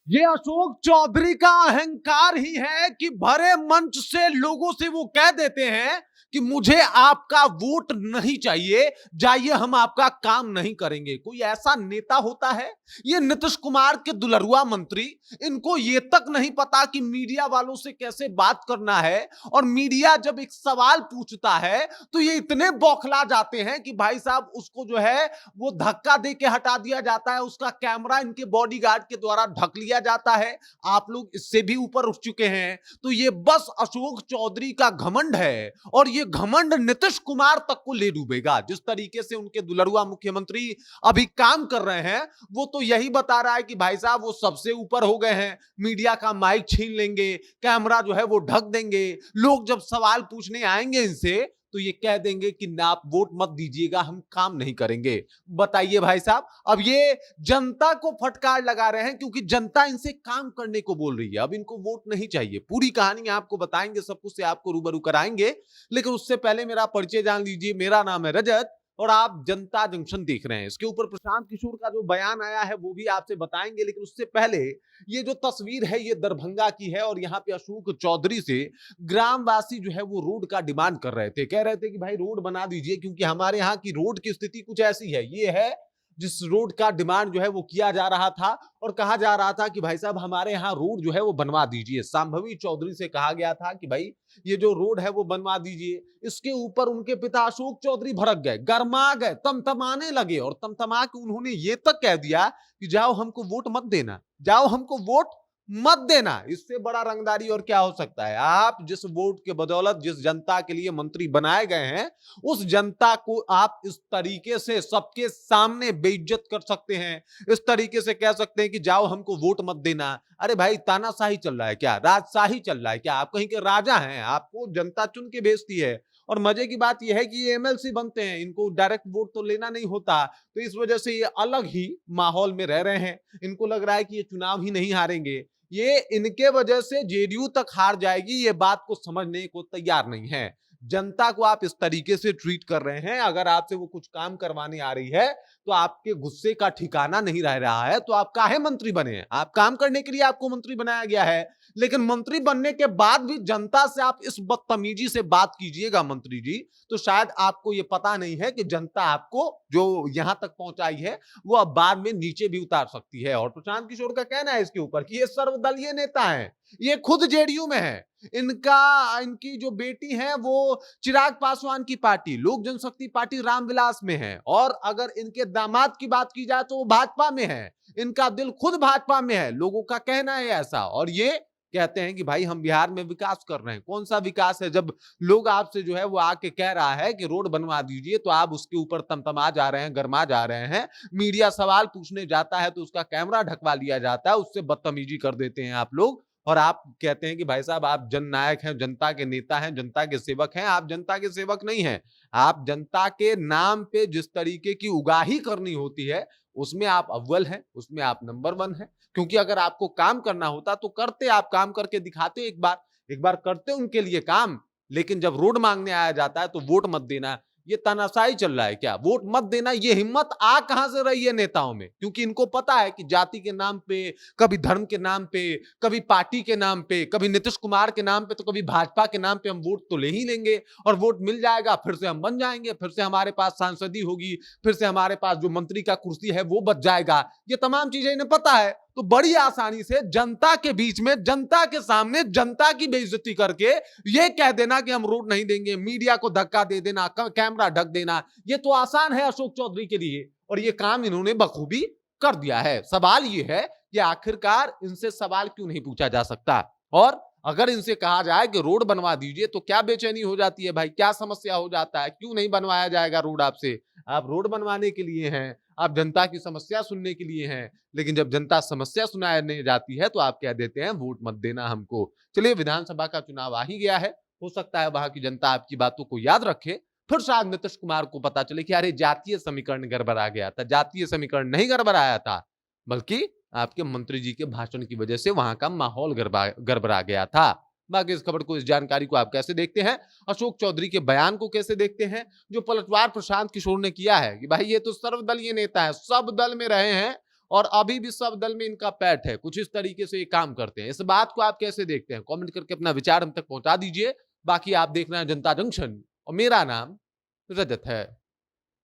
ये अशोक चौधरी का अहंकार ही है कि भरे मंच से लोगों से वो कह देते हैं कि मुझे आपका वोट नहीं चाहिए, जाइए हम आपका काम नहीं करेंगे। कोई ऐसा नेता होता है? ये नीतीश कुमार के दुलरुआ मंत्री, इनको ये तक नहीं पता कि मीडिया वालों से कैसे बात करना है। और मीडिया जब एक सवाल पूछता है तो ये इतने बौखला जाते हैं कि भाई साहब उसको जो है वो धक्का दे के हटा दिया जाता है, उसका कैमरा इनके बॉडीगार्ड के द्वारा ढक लिया जाता है। आप लोग इससे भी ऊपर उठ चुके हैं। तो ये बस अशोक चौधरी का घमंड है और ये घमंड नीतीश कुमार तक को ले डूबेगा। जिस तरीके से उनके दुलरुआ मुख्यमंत्री अभी काम कर रहे हैं, वो तो यही बता रहा है कि भाई साहब वो सबसे ऊपर हो गए हैं, मीडिया का माइक छीन लेंगे, कैमरा जो है वो ढक देंगे, लोग जब सवाल पूछने आएंगे इनसे तो ये कह देंगे कि ना आप वोट मत दीजिएगा, हम काम नहीं करेंगे। बताइए भाई साहब, अब ये जनता को फटकार लगा रहे हैं क्योंकि जनता इनसे काम करने को बोल रही है। अब इनको वोट नहीं चाहिए। पूरी कहानी आपको बताएंगे, सब कुछ से आपको रूबरू कराएंगे, लेकिन उससे पहले मेरा परिचय जान लीजिए। मेरा नाम है रजत और आप जनता जंक्शन देख रहे हैं। इसके ऊपर प्रशांत किशोर का जो बयान आया है वो भी आपसे बताएंगे, लेकिन उससे पहले ये जो तस्वीर है ये दरभंगा की है और यहाँ पे अशोक चौधरी से ग्रामवासी जो है वो रोड का डिमांड कर रहे थे। कह रहे थे कि भाई रोड बना दीजिए क्योंकि हमारे यहाँ की रोड की स्थिति कुछ ऐसी है। ये है जिस रोड का डिमांड जो है वो किया जा रहा था और कहा जा रहा था कि भाई साहब हमारे यहाँ रोड जो है वो बनवा दीजिए। संभवी चौधरी से कहा गया था कि भाई ये जो रोड है वो बनवा दीजिए। इसके ऊपर उनके पिता अशोक चौधरी भड़क गए, गरमा गए, तमतमाने लगे और तमतमा के उन्होंने ये तक कह दिया कि जाओ हमको वोट मत देना, जाओ हमको वोट मत देना। इससे बड़ा रंगदारी और क्या हो सकता है? आप जिस वोट के बदौलत जिस जनता के लिए मंत्री बनाए गए हैं, उस जनता को आप इस तरीके से सबके सामने बेइज्जत कर सकते हैं। इस तरीके से कह सकते हैं कि जाओ हमको वोट मत देना। अरे भाई, तानाशाही चल रहा है क्या? राजशाही चल रहा है क्या? आप कहीं के राजा हैं? आपको जनता चुन के भेजती है। और मजे की बात यह है कि ये एमएलसी बनते हैं, इनको डायरेक्ट वोट तो लेना नहीं होता, तो इस वजह से ये अलग ही माहौल में रह रहे हैं। इनको लग रहा है कि ये चुनाव ही नहीं हारेंगे, ये इनके वजह से जेडीयू तक हार जाएगी। ये बात को समझने को तैयार नहीं है। जनता को आप इस तरीके से ट्रीट कर रहे हैं। अगर आपसे वो कुछ काम करवाने आ रही है तो आपके गुस्से का ठिकाना नहीं रह रहा है। तो आप काहे मंत्री बने हैं? आप काम करने के लिए आपको मंत्री बनाया गया है, लेकिन मंत्री बनने के बाद भी जनता से आप इस बदतमीजी से बात कीजिएगा मंत्री जी, तो शायद आपको ये पता नहीं है कि जनता आपको जो यहां तक पहुंचाई है वो अब बाद में नीचे भी उतार सकती है। और प्रशांत किशोर का कहना है इसके ऊपर कि ये सर्वदलीय नेता है, ये खुद जेडीयू में है, इनकी जो बेटी है वो चिराग पासवान की पार्टी लोक जनशक्ति पार्टी रामविलास में है, और अगर इनके दामाद की बात की जाए तो वो भाजपा में है। इनका दिल खुद भाजपा में है, लोगों का कहना है ऐसा। और ये कहते हैं कि भाई हम बिहार में विकास कर रहे हैं। कौन सा विकास है? जब लोग आपसे जो है वो आके कह रहा है कि रोड बनवा दीजिए तो आप उसके ऊपर तमतमा जा रहे हैं, गरमा जा रहे हैं। मीडिया सवाल पूछने जाता है तो उसका कैमरा ढकवा लिया जाता है, उससे बदतमीजी कर देते हैं आप लोग। और आप कहते हैं कि भाई साहब आप जननायक हैं, जनता के नेता हैं, जनता के सेवक हैं। आप जनता के सेवक नहीं हैं। आप जनता के नाम पे जिस तरीके की उगाही करनी होती है उसमें आप अव्वल हैं, उसमें आप नंबर 1 हैं। क्योंकि अगर आपको काम करना होता तो करते, आप काम करके दिखाते। एक बार करते उनके लिए काम। लेकिन जब रोड मांगने आया जाता है तो वोट मत देना, ये तानाशाही चल रहा है क्या? वोट मत देना, ये हिम्मत आ कहां से रही है नेताओं में? क्योंकि इनको पता है कि जाति के नाम पे, कभी धर्म के नाम पे, कभी पार्टी के नाम पे, कभी नीतीश कुमार के नाम पे, तो कभी भाजपा के नाम पे हम वोट तो ले ही लेंगे। और वोट मिल जाएगा, फिर से हम बन जाएंगे, फिर से हमारे पास सांसदी होगी, फिर से हमारे पास जो मंत्री का कुर्सी है वो बच जाएगा। ये तमाम चीजें इन्हें पता है। तो बड़ी आसानी से जनता के बीच में, जनता के सामने, जनता की बेइज्जती करके ये कह देना कि हम रोड नहीं देंगे, मीडिया को धक्का दे देना, कैमरा ढक देना, ये तो आसान है अशोक चौधरी के लिए। और ये काम इन्होंने बखूबी कर दिया है। सवाल ये है कि आखिरकार इनसे सवाल क्यों नहीं पूछा जा सकता? और अगर इनसे कहा जाए कि रोड बनवा दीजिए तो क्या बेचैनी हो जाती है भाई? क्या समस्या हो जाता है? क्यों नहीं बनवाया जाएगा रोड आपसे? आप रोड बनवाने के लिए हैं, आप जनता की समस्या सुनने के लिए हैं। लेकिन जब जनता समस्या सुनाने जाती है तो आप कह देते हैं वोट मत देना हमको। चलिए, विधानसभा का चुनाव आ ही गया है, हो सकता है वहां की जनता आपकी बातों को याद रखे। फिर शायद नीतीश कुमार को पता चले कि अरे जातीय समीकरण गड़बड़ा गया था। जातीय समीकरण नहीं गड़बड़ाया था, बल्कि आपके मंत्री जी के भाषण की वजह से वहां का माहौल गड़बड़ा गया था। बाकी इस खबर को, इस जानकारी को आप कैसे देखते हैं? अशोक चौधरी के बयान को कैसे देखते हैं जो पलटवार प्रशांत किशोर ने किया है कि भाई ये तो सर्वदलीय नेता है, सब दल में रहे हैं और अभी भी सब दल में इनका पैठ है, कुछ इस तरीके से ये काम करते हैं। इस बात को आप कैसे देखते हैं? कमेंट करके अपना विचार हम तक पहुंचा दीजिए। बाकी आप देख रहे हैं जनता जंक्शन और मेरा नाम रजत है।